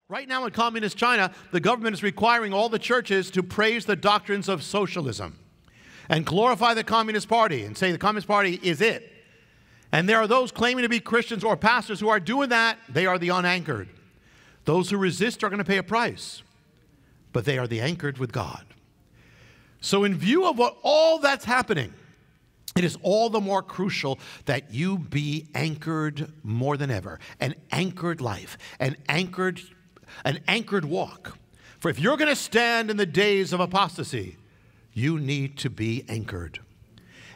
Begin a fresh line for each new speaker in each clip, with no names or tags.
Right now in communist China, the government is requiring all the churches to praise the doctrines of socialism and glorify the Communist Party and say the Communist Party is it. And there are those claiming to be Christians or pastors who are doing that. They are the unanchored. Those who resist are going to pay a price, but they are the anchored with God. So in view of all that's happening, it is all the more crucial that you be anchored more than ever. An anchored life, an anchored walk. For if you're going to stand in the days of apostasy, you need to be anchored.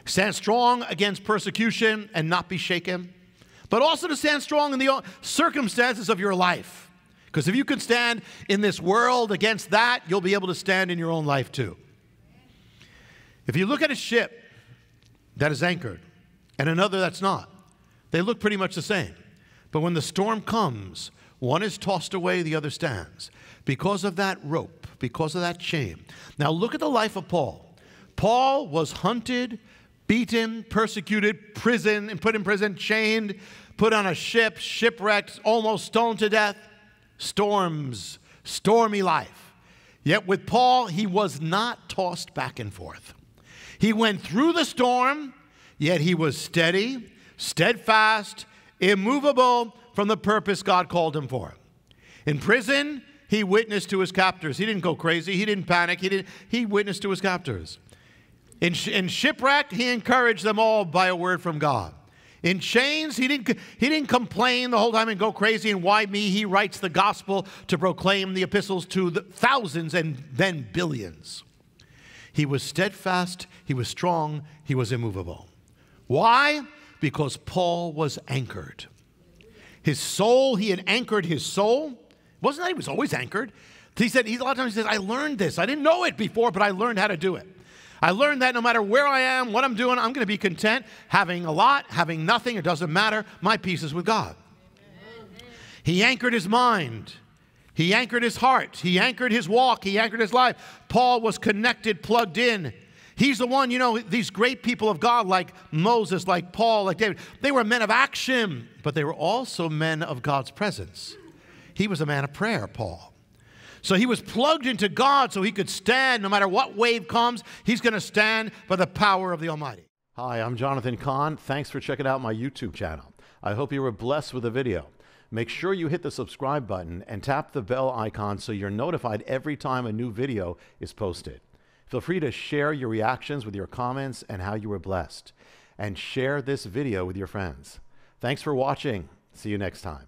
Stand strong against persecution and not be shaken, but also to stand strong in the circumstances of your life. Because if you can stand in this world against that, you'll be able to stand in your own life too. If you look at a ship that is anchored and another that's not, they look pretty much the same. But when the storm comes, one is tossed away, the other stands. Because of that rope, because of that chain. Now look at the life of Paul. Paul was hunted, beaten, persecuted, put in prison, chained, put on a ship, shipwrecked, almost stoned to death. Storms, stormy life. Yet with Paul, he was not tossed back and forth. He went through the storm, yet he was steady, steadfast, immovable from the purpose God called him for. In prison, he witnessed to his captors. He didn't go crazy. He didn't panic. He witnessed to his captors. In shipwreck, he encouraged them all by a word from God. In chains, he didn't complain the whole time and go crazy and why me. He writes the gospel to proclaim the epistles to the thousands and then billions. He was steadfast, he was strong, he was immovable. Why? Because Paul was anchored. His soul, he had anchored his soul. Wasn't that he was always anchored? A lot of times he says, I learned this. I didn't know it before, but I learned how to do it. I learned that no matter where I am, what I'm doing, I'm going to be content. Having a lot, having nothing, it doesn't matter. My peace is with God. Amen. He anchored his mind. He anchored his heart. He anchored his walk. He anchored his life. Paul was connected, plugged in. He's the one, these great people of God like Moses, like Paul, like David, they were men of action, but they were also men of God's presence. He was a man of prayer, Paul. So he was plugged into God so he could stand no matter what wave comes. He's going to stand by the power of the Almighty. Hi, I'm Jonathan Cahn. Thanks for checking out my YouTube channel. I hope you were blessed with the video. Make sure you hit the subscribe button and tap the bell icon so you're notified every time a new video is posted. Feel free to share your reactions with your comments and how you were blessed. And share this video with your friends. Thanks for watching. See you next time.